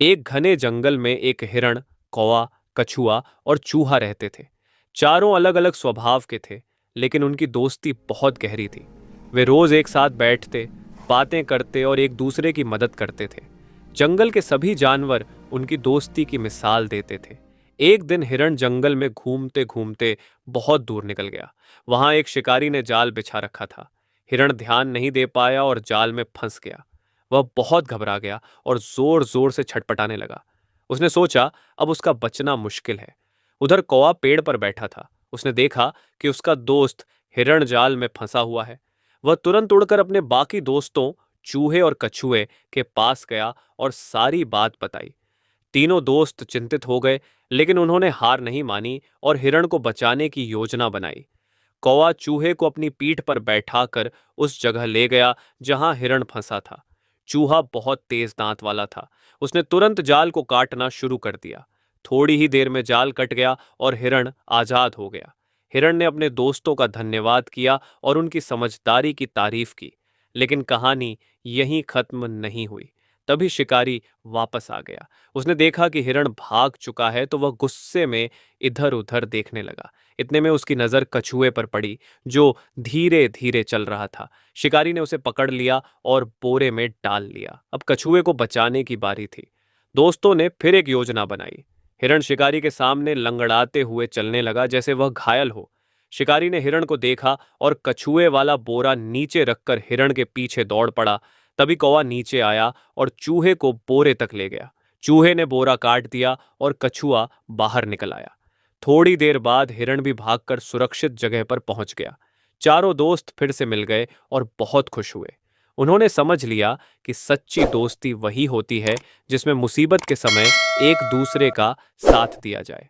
एक घने जंगल में एक हिरण, कौवा, कछुआ और चूहा रहते थे। चारों अलग अलग स्वभाव के थे, लेकिन उनकी दोस्ती बहुत गहरी थी। वे रोज एक साथ बैठते, बातें करते और एक दूसरे की मदद करते थे। जंगल के सभी जानवर उनकी दोस्ती की मिसाल देते थे। एक दिन हिरण जंगल में घूमते घूमते बहुत दूर निकल गया। वहां एक शिकारी ने जाल बिछा रखा था। हिरण ध्यान नहीं दे पाया और जाल में फंस गया। वह बहुत घबरा गया और जोर जोर से छटपटाने लगा। उसने सोचा अब उसका बचना मुश्किल है। उधर कौवा पेड़ पर बैठा था। उसने देखा कि उसका दोस्त हिरण जाल में फंसा हुआ है। वह तुरंत उड़कर अपने बाकी दोस्तों चूहे और कछुए के पास गया और सारी बात बताई। तीनों दोस्त चिंतित हो गए, लेकिन उन्होंने हार नहीं मानी और हिरण को बचाने की योजना बनाई। कौवा चूहे को अपनी पीठ पर बैठाकर उस जगह ले गया जहां हिरण फंसा था। चूहा बहुत तेज दांत वाला था। उसने तुरंत जाल को काटना शुरू कर दिया। थोड़ी ही देर में जाल कट गया और हिरण आजाद हो गया। हिरण ने अपने दोस्तों का धन्यवाद किया और उनकी समझदारी की तारीफ की। लेकिन कहानी यहीं खत्म नहीं हुई। तभी शिकारी वापस आ गया। उसने देखा कि हिरण भाग चुका है तो वह गुस्से में इधर उधर देखने लगा। इतने में उसकी नजर कछुए पर पड़ी, जो धीरे धीरे चल रहा था। शिकारी ने उसे पकड़ लिया और बोरे में डाल लिया। अब कछुए को बचाने की बारी थी। दोस्तों ने फिर एक योजना बनाई। हिरण शिकारी के सामने लंगड़ाते हुए चलने लगा जैसे वह घायल हो। शिकारी ने हिरण को देखा और कछुए वाला बोरा नीचे रखकर हिरण के पीछे दौड़ पड़ा। तभी कौवा नीचे आया और चूहे को बोरे तक ले गया। चूहे ने बोरा काट दिया और कछुआ बाहर निकल आया। थोड़ी देर बाद हिरण भी भागकर सुरक्षित जगह पर पहुंच गया। चारों दोस्त फिर से मिल गए और बहुत खुश हुए। उन्होंने समझ लिया कि सच्ची दोस्ती वही होती है जिसमें मुसीबत के समय एक दूसरे का साथ दिया जाए।